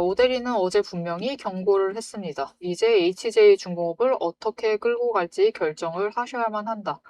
오데리는 어제 분명히 경고를 했습니다. 이제 HJ중공업을 어떻게 끌고 갈지 결정을 하셔야만 한다.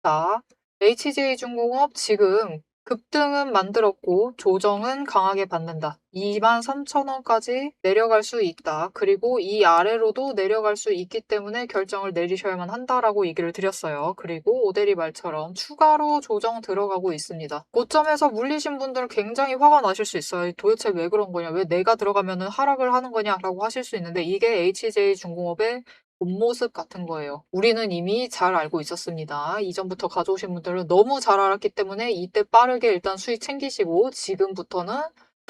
자, HJ중공업 지금 급등은 만들었고 조정은 강하게 받는다. 23,000원까지 내려갈 수 있다. 그리고 이 아래로도 내려갈 수 있기 때문에 결정을 내리셔야만 한다라고 얘기를 드렸어요. 그리고 오데리 말처럼 추가로 조정 들어가고 있습니다. 고점에서 물리신 분들은 굉장히 화가 나실 수 있어요. 도대체 왜 그런 거냐? 왜 내가 들어가면 하락을 하는 거냐라고 하실 수 있는데 이게 HJ중공업의 본 모습 같은 거예요. 우리는 이미 잘 알고 있었습니다. 이전부터 가져오신 분들은 너무 잘 알았기 때문에 이때 빠르게 일단 수익 챙기시고 지금부터는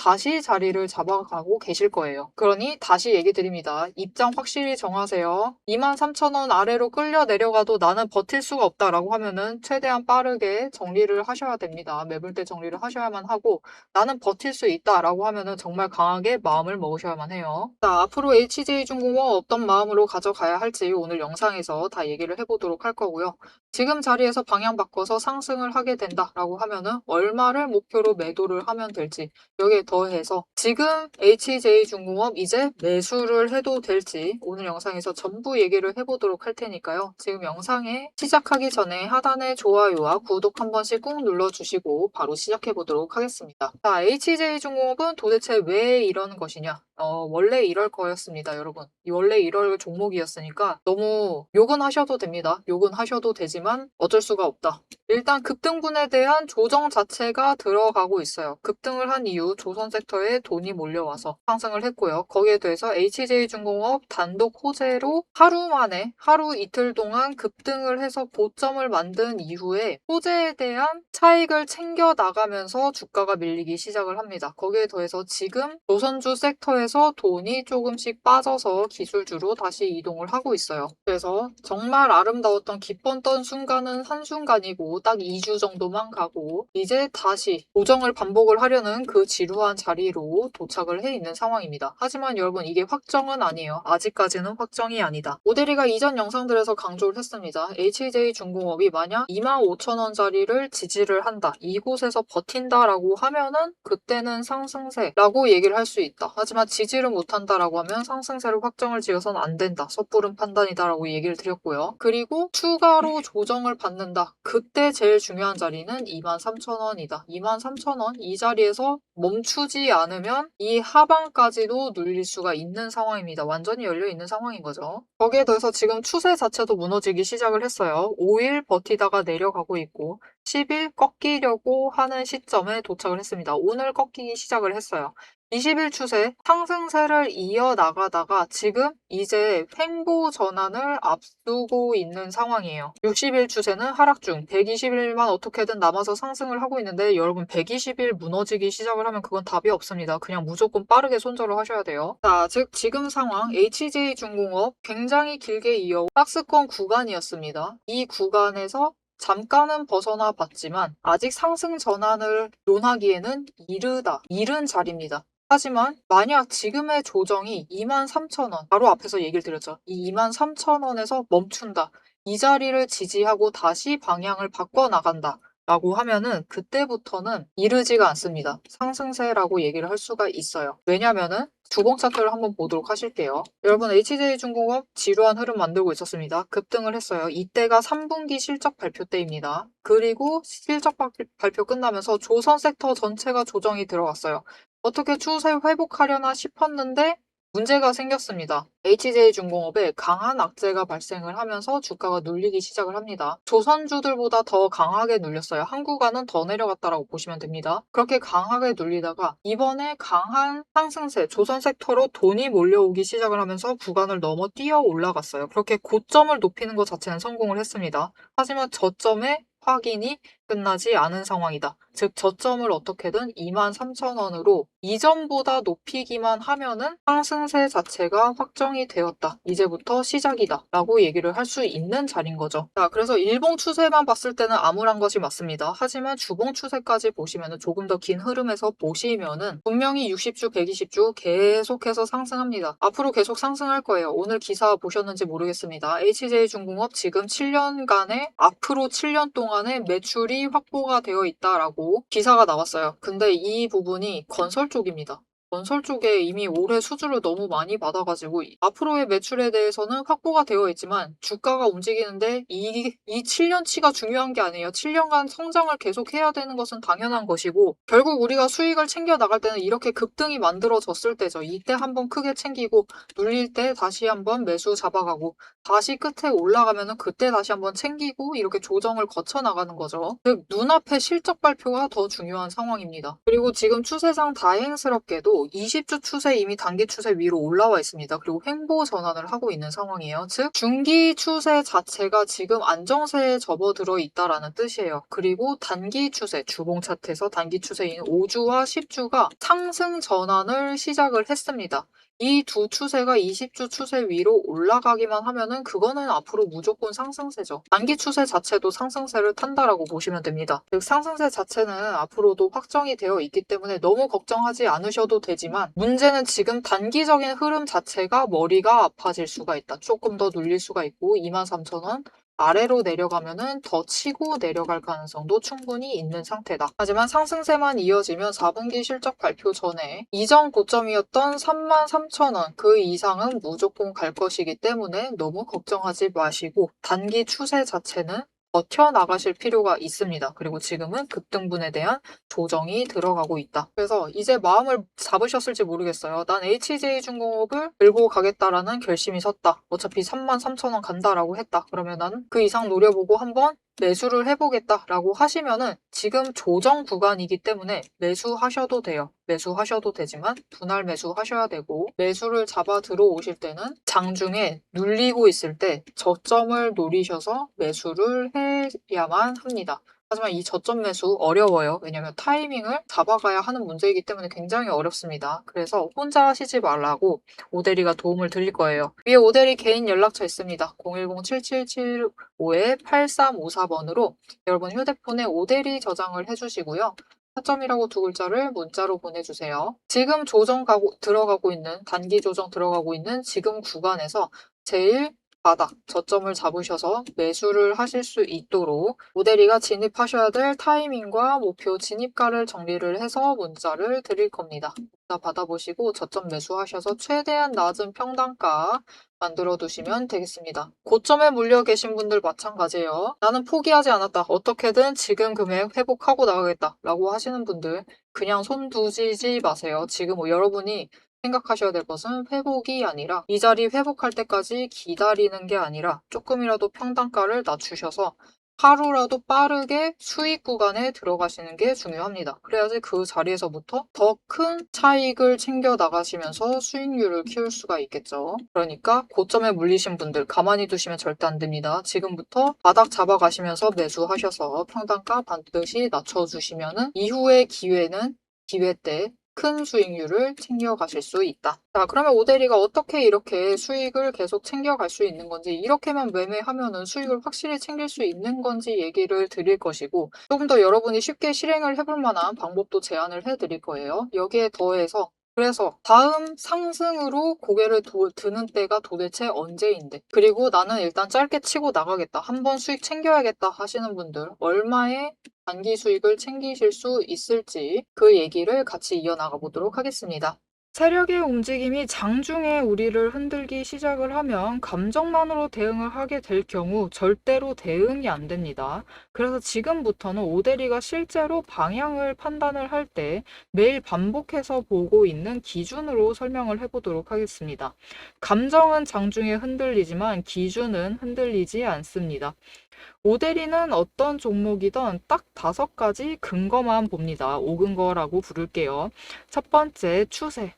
다시 자리를 잡아가고 계실 거예요. 그러니 다시 얘기 드립니다. 입장 확실히 정하세요. 23,000원 아래로 끌려 내려가도 나는 버틸 수가 없다라고 하면은 최대한 빠르게 정리를 하셔야 됩니다. 매물대 정리를 하셔야만 하고 나는 버틸 수 있다라고 하면은 정말 강하게 마음을 먹으셔야만 해요. 자, 앞으로 HJ중공업 어떤 마음으로 가져가야 할지 오늘 영상에서 다 얘기를 해보도록 할 거고요. 지금 자리에서 방향 바꿔서 상승을 하게 된다라고 하면은 얼마를 목표로 매도를 하면 될지 여기에 더해서 지금 HJ중공업 이제 매수를 해도 될지 오늘 영상에서 전부 얘기를 해보도록 할 테니까요. 지금 영상에 시작하기 전에 하단에 좋아요와 구독 한 번씩 꾹 눌러주시고 바로 시작해 보도록 하겠습니다. 자, HJ중공업은 도대체 왜 이러는 것이냐? 원래 이럴 거였습니다, 여러분. 원래 이럴 종목이었으니까 너무 욕은 하셔도 됩니다. 욕은 하셔도 되지만 어쩔 수가 없다. 일단 급등분에 대한 조정 자체가 들어가고 있어요. 급등을 한 이후 조선 섹터에 돈이 몰려와서 상승을 했고요. 거기에 대해서 HJ중공업 단독 호재로 하루 만에 하루 이틀 동안 급등을 해서 고점을 만든 이후에 호재에 대한 차익을 챙겨 나가면서 주가가 밀리기 시작을 합니다. 거기에 더해서 지금 조선주 섹터에서 돈이 조금씩 빠져서 기술주로 다시 이동을 하고 있어요. 그래서 정말 아름다웠던 기뻤던 순간은 한순간이고 딱 2주 정도만 가고 이제 다시 조정을 반복을 하려는 그 지루한 자리로 도착을 해 있는 상황입니다. 하지만 여러분 이게 확정은 아니에요. 아직까지는 확정이 아니다. 오데리가 이전 영상들에서 강조를 했습니다. HJ중공업이 만약 25,000원짜리를 지지를 한다. 이곳에서 버틴다라고 하면은 그때는 상승세라고 얘기를 할 수 있다. 하지만 지지를 못한다라고 하면 상승세를 확정을 지어서는 안 된다. 섣부른 판단이다라고 얘기를 드렸고요. 그리고 추가로 조정을 받는다. 그때 제일 중요한 자리는 23,000원이다. 23,000원 이 자리에서 멈추지 않으면 이 하방까지도 눌릴 수가 있는 상황입니다. 완전히 열려 있는 상황인 거죠. 거기에 더해서 지금 추세 자체도 무너지기 시작을 했어요. 5일 버티다가 내려가고 있고 10일 꺾이려고 하는 시점에 도착을 했습니다. 오늘 꺾이기 시작을 했어요. 20일 추세 상승세를 이어나가다가 지금 이제 횡보 전환을 앞두고 있는 상황이에요. 60일 추세는 하락 중 120일만 어떻게든 남아서 상승을 하고 있는데 여러분 120일 무너지기 시작을 하면 그건 답이 없습니다. 그냥 무조건 빠르게 손절을 하셔야 돼요. 자, 즉 지금 상황 HJ중공업 굉장히 길게 이어온 박스권 구간이었습니다. 이 구간에서 잠깐은 벗어나 봤지만 아직 상승 전환을 논하기에는 이른 자리입니다. 하지만 만약 지금의 조정이 23,000원, 바로 앞에서 얘기를 드렸죠. 이 23,000원에서 멈춘다. 이 자리를 지지하고 다시 방향을 바꿔나간다. 라고 하면은 그때부터는 이르지가 않습니다. 상승세라고 얘기를 할 수가 있어요. 왜냐면은 주봉 차트를 한번 보도록 하실게요. 여러분 HJ중공업 지루한 흐름 만들고 있었습니다. 급등을 했어요. 이때가 3분기 실적 발표 때입니다. 그리고 실적 발표 끝나면서 조선 섹터 전체가 조정이 들어갔어요. 어떻게 추세 회복하려나 싶었는데 문제가 생겼습니다. HJ중공업에 강한 악재가 발생을 하면서 주가가 눌리기 시작을 합니다. 조선주들보다 더 강하게 눌렸어요. 한 구간은 더 내려갔다라고 보시면 됩니다. 그렇게 강하게 눌리다가 이번에 강한 상승세, 조선 섹터로 돈이 몰려오기 시작을 하면서 구간을 넘어 뛰어 올라갔어요. 그렇게 고점을 높이는 것 자체는 성공을 했습니다. 하지만 저점에 확인이 끝나지 않은 상황이다. 즉 저점을 어떻게든 23,000원으로 이전보다 높이기만 하면은 상승세 자체가 확정이 되었다. 이제부터 시작이다. 라고 얘기를 할 수 있는 자리인 거죠. 자, 그래서 일봉 추세만 봤을 때는 암울한 것이 맞습니다. 하지만 주봉 추세까지 보시면은 조금 더 긴 흐름에서 보시면은 분명히 60주, 120주 계속해서 상승합니다. 앞으로 계속 상승할 거예요. 오늘 기사 보셨는지 모르겠습니다. HJ중공업 지금 7년간의 앞으로 7년 동안의 매출이 확보가 되어 있다라고 기사가 나왔어요. 근데 이 부분이 건설 쪽입니다. 건설 쪽에 이미 올해 수주를 너무 많이 받아가지고 앞으로의 매출에 대해서는 확보가 되어 있지만 주가가 움직이는데 이 7년치가 중요한 게 아니에요. 7년간 성장을 계속해야 되는 것은 당연한 것이고 결국 우리가 수익을 챙겨 나갈 때는 이렇게 급등이 만들어졌을 때죠. 이때 한번 크게 챙기고 눌릴 때 다시 한번 매수 잡아가고 다시 끝에 올라가면은 그때 다시 한번 챙기고 이렇게 조정을 거쳐 나가는 거죠. 즉 눈앞의 실적 발표가 더 중요한 상황입니다. 그리고 지금 추세상 다행스럽게도 20주 추세 이미 단기 추세 위로 올라와 있습니다. 그리고 횡보 전환을 하고 있는 상황이에요. 즉 중기 추세 자체가 지금 안정세에 접어들어 있다라는 뜻이에요. 그리고 단기 추세, 주봉 차트에서 단기 추세인 5주와 10주가 상승 전환을 시작을 했습니다. 이 두 추세가 20주 추세 위로 올라가기만 하면은 그거는 앞으로 무조건 상승세죠. 단기 추세 자체도 상승세를 탄다라고 보시면 됩니다. 즉 상승세 자체는 앞으로도 확정이 되어 있기 때문에 너무 걱정하지 않으셔도 되지만 문제는 지금 단기적인 흐름 자체가 머리가 아파질 수가 있다. 조금 더 눌릴 수가 있고 23,000원 아래로 내려가면은 더 치고 내려갈 가능성도 충분히 있는 상태다. 하지만 상승세만 이어지면 4분기 실적 발표 전에 이전 고점이었던 33,000원 그 이상은 무조건 갈 것이기 때문에 너무 걱정하지 마시고 단기 추세 자체는 버텨나가실 필요가 있습니다. 그리고 지금은 급등분에 대한 조정이 들어가고 있다. 그래서 이제 마음을 잡으셨을지 모르겠어요. 난 HJ중공업을 들고 가겠다라는 결심이 섰다. 어차피 33,000원 간다라고 했다. 그러면 나는 그 이상 노려보고 한번 매수를 해보겠다라고 하시면은 지금 조정 구간이기 때문에 매수하셔도 돼요. 매수하셔도 되지만 분할 매수하셔야 되고 매수를 잡아 들어오실 때는 장중에 눌리고 있을 때 저점을 노리셔서 매수를 해야만 합니다. 하지만 이 저점 매수 어려워요. 왜냐면 타이밍을 잡아가야 하는 문제이기 때문에 굉장히 어렵습니다. 그래서 혼자 하시지 말라고 오대리가 도움을 드릴 거예요. 위에 오대리 개인 연락처 있습니다. 010-7775-8354번으로 여러분 휴대폰에 오대리 저장을 해주시고요. 타점이라고 두 글자를 문자로 보내주세요. 지금 들어가고 있는, 단기 조정 들어가고 있는 지금 구간에서 제일 바닥, 저점을 잡으셔서 매수를 하실 수 있도록 오대리가 진입하셔야 될 타이밍과 목표 진입가를 정리를 해서 문자를 드릴 겁니다. 문자 받아보시고 저점 매수하셔서 최대한 낮은 평단가 만들어 두시면 되겠습니다. 고점에 물려 계신 분들 마찬가지예요. 나는 포기하지 않았다. 어떻게든 지금 금액 회복하고 나가겠다. 라고 하시는 분들 그냥 손 두시지 마세요. 지금 여러분이 생각하셔야 될 것은 회복이 아니라 이 자리 회복할 때까지 기다리는 게 아니라 조금이라도 평단가를 낮추셔서 하루라도 빠르게 수익 구간에 들어가시는 게 중요합니다. 그래야지 그 자리에서부터 더 큰 차익을 챙겨 나가시면서 수익률을 키울 수가 있겠죠. 그러니까 고점에 물리신 분들 가만히 두시면 절대 안 됩니다. 지금부터 바닥 잡아가시면서 매수하셔서 평단가 반드시 낮춰주시면 이후의 기회는 기회 때 큰 수익률을 챙겨가실 수 있다. 자, 그러면 오대리가 어떻게 이렇게 수익을 계속 챙겨갈 수 있는 건지, 이렇게만 매매하면은 수익을 확실히 챙길 수 있는 건지 얘기를 드릴 것이고, 조금 더 여러분이 쉽게 실행을 해볼 만한 방법도 제안을 해드릴 거예요. 여기에 더해서 그래서 다음 상승으로 고개를 드는 때가 도대체 언제인데, 그리고 나는 일단 짧게 치고 나가겠다, 한번 수익 챙겨야겠다 하시는 분들 얼마의 단기 수익을 챙기실 수 있을지 그 얘기를 같이 이어나가 보도록 하겠습니다. 세력의 움직임이 장중에 우리를 흔들기 시작을 하면 감정만으로 대응을 하게 될 경우 절대로 대응이 안 됩니다. 그래서 지금부터는 오대리가 실제로 방향을 판단을 할 때 매일 반복해서 보고 있는 기준으로 설명을 해보도록 하겠습니다. 감정은 장중에 흔들리지만 기준은 흔들리지 않습니다. 오대리는 어떤 종목이든 딱 5가지 근거만 봅니다. 5근거라고 부를게요. 첫 번째, 추세.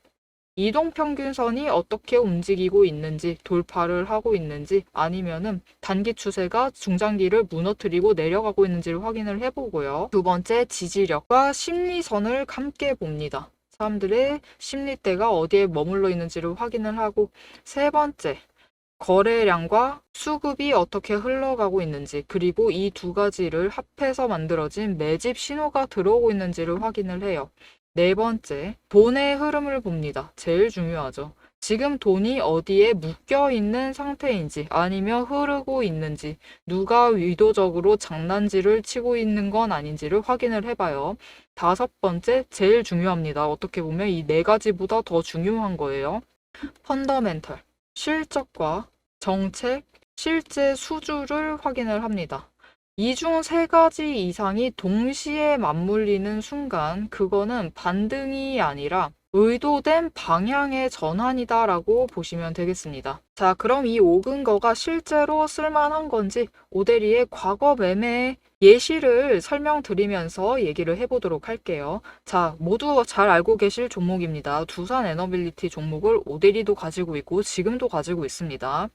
이동평균선이 어떻게 움직이고 있는지, 돌파를 하고 있는지, 아니면은 단기 추세가 중장기를 무너뜨리고 내려가고 있는지를 확인을 해보고요. 두 번째, 지지력과 심리선을 함께 봅니다. 사람들의 심리대가 어디에 머물러 있는지를 확인을 하고, 세 번째, 거래량과 수급이 어떻게 흘러가고 있는지, 그리고 이 두 가지를 합해서 만들어진 매집 신호가 들어오고 있는지를 확인을 해요. 네 번째, 돈의 흐름을 봅니다. 제일 중요하죠. 지금 돈이 어디에 묶여 있는 상태인지 아니면 흐르고 있는지 누가 의도적으로 장난질을 치고 있는 건 아닌지를 확인을 해봐요. 다섯 번째, 제일 중요합니다. 어떻게 보면 이 네 가지보다 더 중요한 거예요. 펀더멘털, 실적과 정책, 실제 수주를 확인을 합니다. 이 중 세 가지 이상이 동시에 맞물리는 순간 그거는 반등이 아니라 의도된 방향의 전환이다라고 보시면 되겠습니다. 자, 그럼 이 5근거가 실제로 쓸만한 건지 오데리의 과거 매매 예시를 설명드리면서 얘기를 해보도록 할게요. 자, 모두 잘 알고 계실 종목입니다. 두산 에너빌리티 종목을 오데리도 가지고 있고 지금도 가지고 있습니다.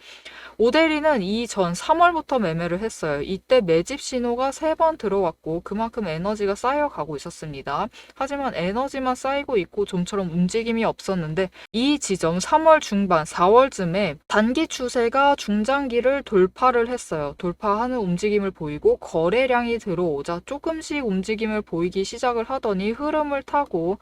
오데리는 이전 3월부터 매매를 했어요. 이때 매집 신호가 3번 들어왔고 그만큼 에너지가 쌓여가고 있었습니다. 하지만 에너지만 쌓이고 있고 좀처럼 움직임이 없었는데 이 지점 3월 중반 4월쯤에 단기 추세가 중장기를 돌파를 했어요. 돌파하는 움직임을 보이고 거래량이 들어오자 조금씩 움직임을 보이기 시작을 하더니 흐름을 타고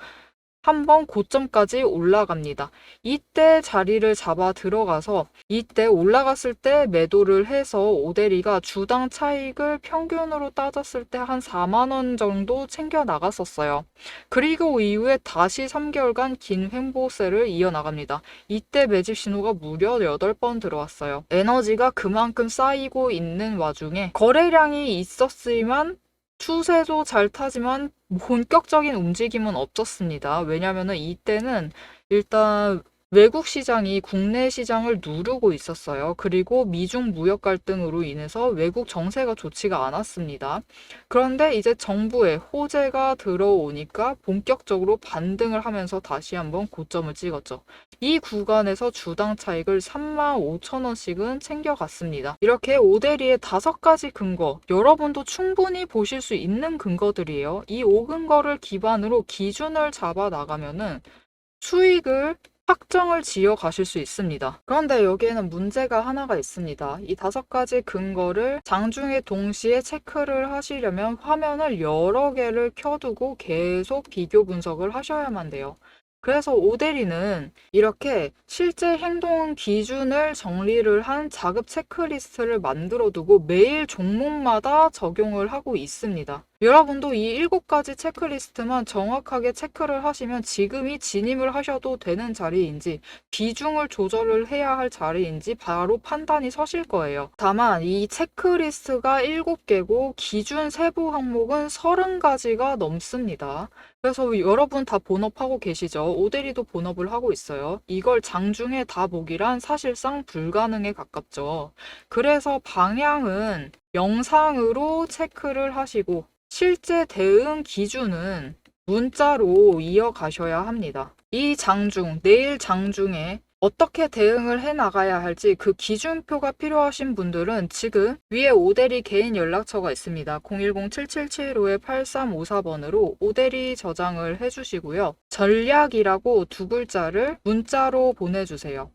한번 고점까지 올라갑니다. 이때 자리를 잡아 들어가서 이때 올라갔을 때 매도를 해서 오데리가 주당 차익을 평균으로 따졌을 때 한 4만 원 정도 챙겨 나갔었어요. 그리고 이후에 다시 3개월간 긴 횡보세를 이어나갑니다. 이때 매집 신호가 무려 8번 들어왔어요. 에너지가 그만큼 쌓이고 있는 와중에 거래량이 있었지만 추세도 잘 타지만 본격적인 움직임은 없었습니다. 왜냐하면 이때는 일단 외국 시장이 국내 시장을 누르고 있었어요. 그리고 미중 무역 갈등으로 인해서 외국 정세가 좋지가 않았습니다. 그런데 이제 정부의 호재가 들어오니까 본격적으로 반등을 하면서 다시 한번 고점을 찍었죠. 이 구간에서 주당 차익을 35,000원씩은 챙겨갔습니다. 이렇게 오데리의 5가지 근거, 여러분도 충분히 보실 수 있는 근거들이에요. 이 5근거를 기반으로 기준을 잡아 나가면은 수익을 확정을 지어 가실 수 있습니다. 그런데 여기에는 문제가 하나가 있습니다. 이 5가지 근거를 장중에 동시에 체크를 하시려면 화면을 여러 개를 켜두고 계속 비교 분석을 하셔야만 돼요. 그래서 오데리는 이렇게 실제 행동 기준을 정리를 한 자급 체크리스트를 만들어 두고 매일 종목마다 적용을 하고 있습니다. 여러분도 이 7가지 체크리스트만 정확하게 체크를 하시면 지금이 진입을 하셔도 되는 자리인지 비중을 조절을 해야 할 자리인지 바로 판단이 서실 거예요. 다만 이 체크리스트가 7개고 기준 세부 항목은 30가지가 넘습니다. 그래서 여러분 다 본업하고 계시죠? 오데리도 본업을 하고 있어요. 이걸 장중에 다 보기란 사실상 불가능에 가깝죠. 그래서 방향은 영상으로 체크를 하시고 실제 대응 기준은 문자로 이어가셔야 합니다. 이 장중, 내일 장중에 어떻게 대응을 해 나가야 할지 그 기준표가 필요하신 분들은 지금 위에 오데리 개인 연락처가 있습니다. 010-7775-8354번으로 오데리 저장을 해주시고요. 전략이라고 2글자를 문자로 보내주세요.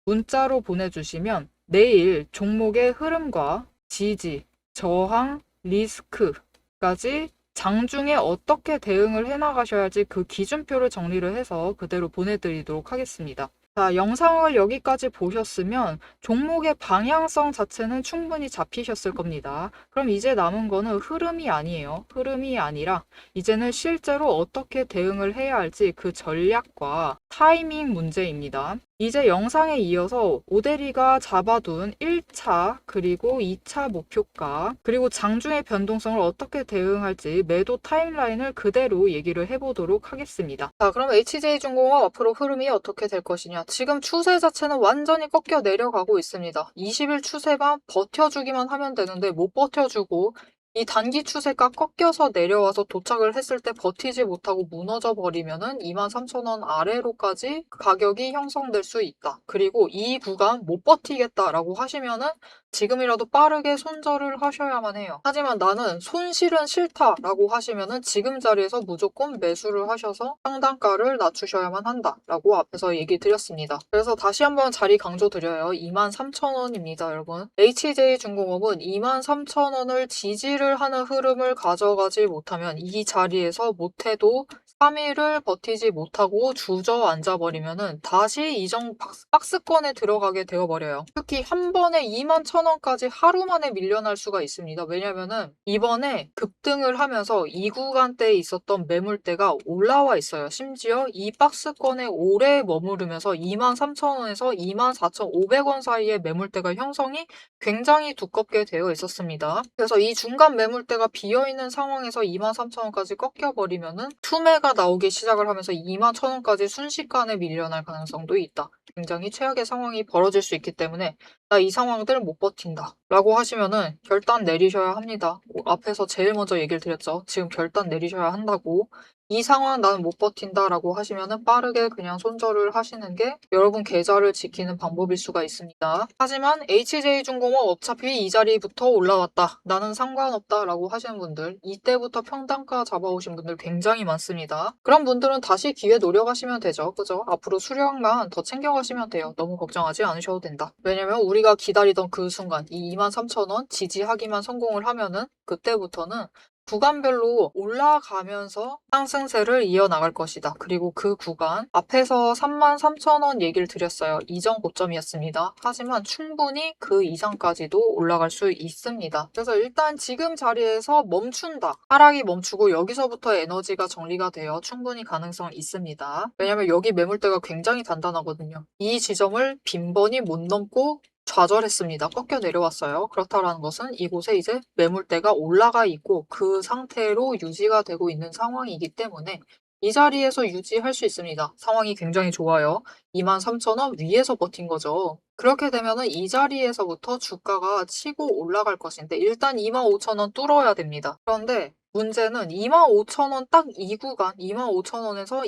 문자로 보내주시면 내일 종목의 흐름과 지지, 저항, 리스크까지 장중에 어떻게 대응을 해나가셔야 할지 그 기준표를 정리를 해서 그대로 보내드리도록 하겠습니다. 자, 영상을 여기까지 보셨으면 종목의 방향성 자체는 충분히 잡히셨을 겁니다. 그럼 이제 남은 거는 흐름이 아니에요. 흐름이 아니라 이제는 실제로 어떻게 대응을 해야 할지 그 전략과 타이밍 문제입니다. 이제 영상에 이어서 오데리가 잡아둔 1차 그리고 2차 목표가 그리고 장중의 변동성을 어떻게 대응할지 매도 타임라인을 그대로 얘기를 해보도록 하겠습니다. 자, 그럼 HJ중공업 앞으로 흐름이 어떻게 될 것이냐. 지금 추세 자체는 완전히 꺾여 내려가고 있습니다. 20일 추세가 버텨주기만 하면 되는데 못 버텨주고 이 단기 추세가 꺾여서 내려와서 도착을 했을 때 버티지 못하고 무너져 버리면은 23,000원 아래로까지 가격이 형성될 수 있다. 그리고 이 구간 못 버티겠다라고 하시면은 지금이라도 빠르게 손절을 하셔야만 해요. 하지만 나는 손실은 싫다라고 하시면은 지금 자리에서 무조건 매수를 하셔서 상단가를 낮추셔야만 한다라고 앞에서 얘기 드렸습니다. 그래서 다시 한번 자리 강조 드려요. 23,000원입니다, 여러분. HJ중공업은 23,000원을 지지를 하는 흐름을 가져가지 못하면 이 자리에서 못해도 3일을 버티지 못하고 주저앉아 버리면은 다시 이전 박스권에 들어가게 되어 버려요. 특히 한 번에 21,000원까지 하루 만에 밀려날 수가 있습니다. 왜냐면은 이번에 급등을 하면서 이 구간대에 있었던 매물대가 올라와 있어요. 심지어 이 박스권에 오래 머무르면서 23,000원에서 24,500원 사이의 매물대가 형성이 굉장히 두껍게 되어 있었습니다. 그래서 이 중간 매물대가 비어있는 상황에서 23,000원까지 꺾여버리면은 투매가 나오기 시작을 하면서 21,000원까지 순식간에 밀려날 가능성도 있다. 굉장히 최악의 상황이 벌어질 수 있기 때문에 나 이 상황들 못 버틴다 라고 하시면은 결단 내리셔야 합니다. 앞에서 제일 먼저 얘기를 드렸죠. 지금 결단 내리셔야 한다고. 이 상황 나는 못 버틴다 라고 하시면은 빠르게 그냥 손절을 하시는 게 여러분 계좌를 지키는 방법일 수가 있습니다. 하지만 HJ중공업 어차피 이 자리부터 올라왔다. 나는 상관없다 라고 하시는 분들, 이때부터 평단가 잡아오신 분들 굉장히 많습니다. 그런 분들은 다시 기회 노려가시면 되죠. 그죠? 앞으로 수량만 더 챙겨가시면 돼요. 너무 걱정하지 않으셔도 된다. 왜냐면 우리가 기다리던 그 순간 이 23,000원 지지하기만 성공을 하면은 그때부터는 구간별로 올라가면서 상승세를 이어나갈 것이다. 그리고 그 구간 앞에서 33,000원 얘기를 드렸어요. 이전 고점이었습니다. 하지만 충분히 그 이상까지도 올라갈 수 있습니다. 그래서 일단 지금 자리에서 멈춘다. 하락이 멈추고 여기서부터 에너지가 정리가 되어 충분히 가능성 있습니다. 왜냐면 여기 매물대가 굉장히 단단하거든요. 이 지점을 빈번히 못 넘고 좌절했습니다. 꺾여 내려왔어요. 그렇다라는 것은 이곳에 이제 매물대가 올라가 있고 그 상태로 유지가 되고 있는 상황이기 때문에 이 자리에서 유지할 수 있습니다. 상황이 굉장히 좋아요. 23,000원 위에서 버틴 거죠. 그렇게 되면은 이 자리에서부터 주가가 치고 올라갈 것인데 일단 25,000원 뚫어야 됩니다. 그런데 문제는 25,000원 딱 이 구간, 25,000원에서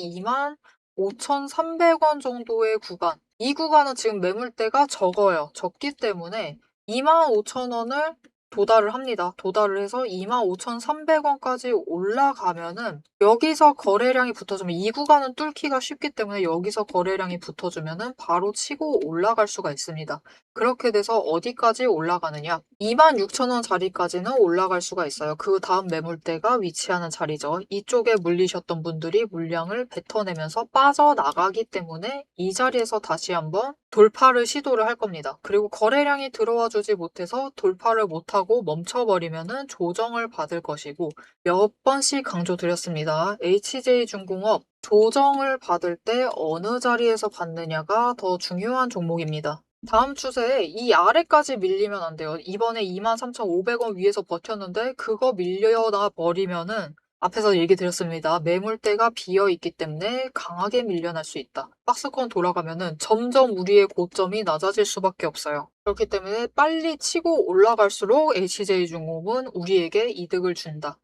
25,300원 정도의 구간, 이 구간은 지금 매물대가 적어요. 적기 때문에 25,000원을 도달을 합니다. 도달을 해서 25,300원까지 올라가면은 여기서 거래량이 붙어주면 이 구간은 뚫기가 쉽기 때문에 여기서 거래량이 붙어주면은 바로 치고 올라갈 수가 있습니다. 그렇게 돼서 어디까지 올라가느냐? 26,000원 자리까지는 올라갈 수가 있어요. 그 다음 매물대가 위치하는 자리죠. 이쪽에 물리셨던 분들이 물량을 뱉어내면서 빠져나가기 때문에 이 자리에서 다시 한번 돌파를 시도를 할 겁니다. 그리고 거래량이 들어와 주지 못해서 돌파를 못하고 멈춰버리면은 조정을 받을 것이고 몇 번씩 강조드렸습니다. HJ중공업 조정을 받을 때 어느 자리에서 받느냐가 더 중요한 종목입니다. 다음 추세에 이 아래까지 밀리면 안 돼요. 이번에 23,500원 위에서 버텼는데 그거 밀려나 버리면은 앞에서 얘기 드렸습니다. 매물대가 비어 있기 때문에 강하게 밀려날 수 있다. 박스권 돌아가면은 점점 우리의 고점이 낮아질 수밖에 없어요. 그렇기 때문에 빨리 치고 올라갈수록 HJ중공업은 우리에게 이득을 준다.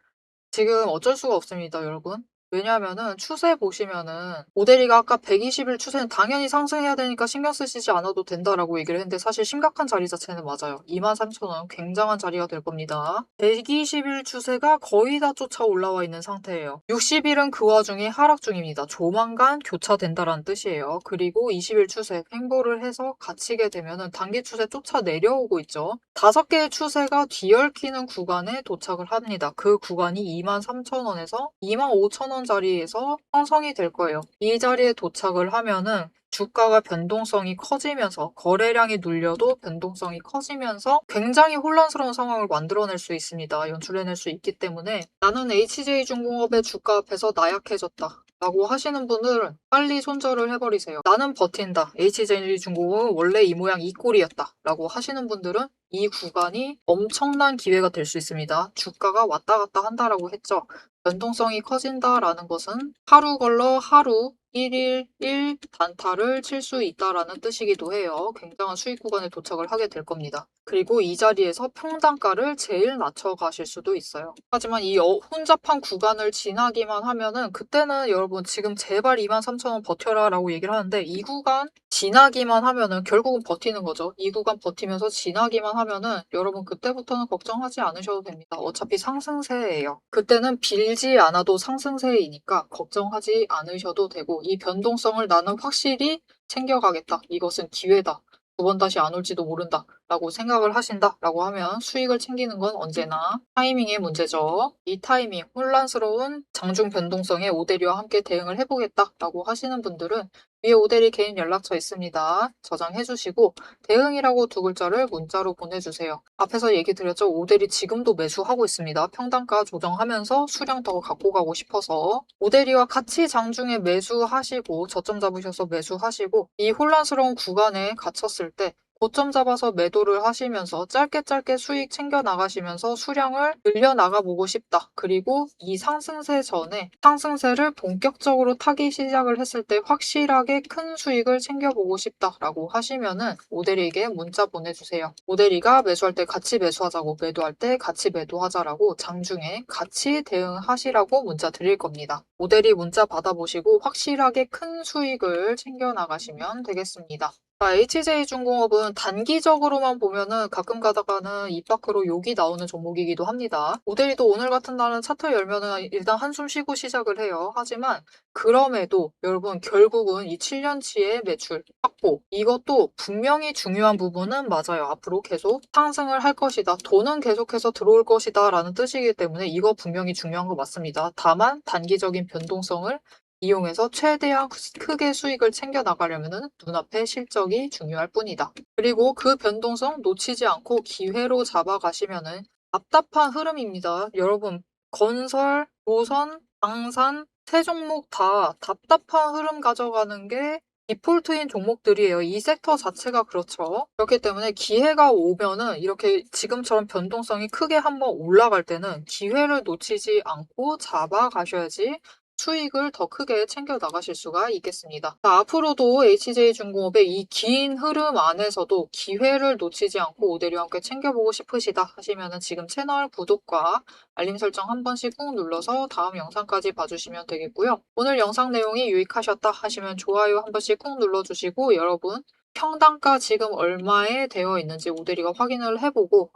지금 어쩔 수가 없습니다, 여러분. 왜냐하면은 추세 보시면은 오데리가 아까 120일 추세는 당연히 상승해야 되니까 신경 쓰시지 않아도 된다라고 얘기를 했는데 사실 심각한 자리 자체는 맞아요. 23,000원 굉장한 자리가 될 겁니다. 120일 추세가 거의 다 쫓아 올라와 있는 상태예요. 60일은 그 와중에 하락 중입니다. 조만간 교차된다라는 뜻이에요. 그리고 20일 추세 횡보를 해서 갇히게 되면은 단기 추세 쫓아 내려오고 있죠. 5개의 추세가 뒤얽히는 구간에 도착을 합니다. 그 구간이 23,000원에서 25,000원 자리에서 형성이 될 거예요. 이 자리에 도착을 하면은 주가가 변동성이 커지면서 거래량이 눌려도 변동성이 커지면서 굉장히 혼란스러운 상황을 만들어낼 수 있습니다. 연출해낼 수 있기 때문에 나는 HJ중공업의 주가 앞에서 나약해졌다. 라고 하시는 분들은 빨리 손절을 해버리세요. 나는 버틴다. HJ중공업은 원래 이 모양 이 꼴이었다. 라고 하시는 분들은 이 구간이 엄청난 기회가 될 수 있습니다. 주가가 왔다 갔다 한다라고 했죠. 변동성이 커진다라는 것은 하루 걸러 하루 1일 1 단타를 칠 수 있다라는 뜻이기도 해요. 굉장한 수익 구간에 도착을 하게 될 겁니다. 그리고 이 자리에서 평단가를 제일 낮춰 가실 수도 있어요. 하지만 이 혼잡한 구간을 지나기만 하면은 그때는 여러분 지금 제발 23,000원 버텨라 라고 얘기를 하는데 이 구간 지나기만 하면은 결국은 버티는 거죠. 이 구간 버티면서 지나기만 하면은 여러분 그때부터는 걱정하지 않으셔도 됩니다. 어차피 상승세예요. 그때는 빌지 않아도 상승세이니까 걱정하지 않으셔도 되고 이 변동성을 나는 확실히 챙겨가겠다. 이것은 기회다. 두 번 다시 안 올지도 모른다 라고 생각을 하신다 라고 하면 수익을 챙기는 건 언제나 타이밍의 문제죠. 이 타이밍, 혼란스러운 장중 변동성에 오대리와 함께 대응을 해보겠다 라고 하시는 분들은 위에 오대리 개인 연락처 있습니다. 저장해 주시고 대응이라고 두 글자를 문자로 보내주세요. 앞에서 얘기 드렸죠. 오대리 지금도 매수하고 있습니다. 평단가 조정하면서 수량 더 갖고 가고 싶어서 오대리와 같이 장중에 매수하시고 저점 잡으셔서 매수하시고 이 혼란스러운 구간에 갇혔을 때 고점 잡아서 매도를 하시면서 짧게 수익 챙겨 나가시면서 수량을 늘려 나가 보고 싶다. 그리고 이 상승세 전에 상승세를 본격적으로 타기 시작을 했을 때 확실하게 큰 수익을 챙겨보고 싶다라고 하시면은 오대리에게 문자 보내주세요. 오대리가 매수할 때 같이 매수하자고, 매도할 때 같이 매도하자라고 장중에 같이 대응하시라고 문자 드릴 겁니다. 오대리 문자 받아보시고 확실하게 큰 수익을 챙겨 나가시면 되겠습니다. HJ중공업은 단기적으로만 보면은 가끔 가다가는 입 밖으로 욕이 나오는 종목이기도 합니다. 오데이도 오늘 같은 날은 차트 열면은 일단 한숨 쉬고 시작을 해요. 하지만 그럼에도 여러분 결국은 이 7년치의 매출 확보, 이것도 분명히 중요한 부분은 맞아요. 앞으로 계속 상승을 할 것이다. 돈은 계속해서 들어올 것이다 라는 뜻이기 때문에 이거 분명히 중요한 거 맞습니다. 다만 단기적인 변동성을 이용해서 최대한 크게 수익을 챙겨 나가려면 눈앞의 실적이 중요할 뿐이다. 그리고 그 변동성 놓치지 않고 기회로 잡아가시면은 답답한 흐름입니다. 여러분, 건설, 노선, 방산, 세 종목 다 답답한 흐름 가져가는 게 디폴트인 종목들이에요. 이 섹터 자체가 그렇죠. 그렇기 때문에 기회가 오면은 이렇게 지금처럼 변동성이 크게 한번 올라갈 때는 기회를 놓치지 않고 잡아가셔야지 수익을 더 크게 챙겨 나가실 수가 있겠습니다. 자, 앞으로도 HJ중공업의 이 긴 흐름 안에서도 기회를 놓치지 않고 오대리와 함께 챙겨보고 싶으시다 하시면 지금 채널 구독과 알림 설정 한 번씩 꾹 눌러서 다음 영상까지 봐주시면 되겠고요. 오늘 영상 내용이 유익하셨다 하시면 좋아요 한 번씩 꾹 눌러주시고 여러분 평단가 지금 얼마에 되어 있는지 오대리가 확인을 해보고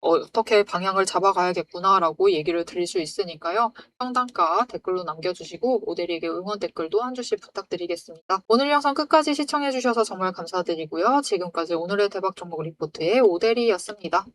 어떻게 방향을 잡아가야겠구나라고 얘기를 드릴 수 있으니까요. 평단가 댓글로 남겨주시고 오대리에게 응원 댓글도 한 주씩 부탁드리겠습니다. 오늘 영상 끝까지 시청해주셔서 정말 감사드리고요. 지금까지 오늘의 대박 종목 리포트의 오대리였습니다.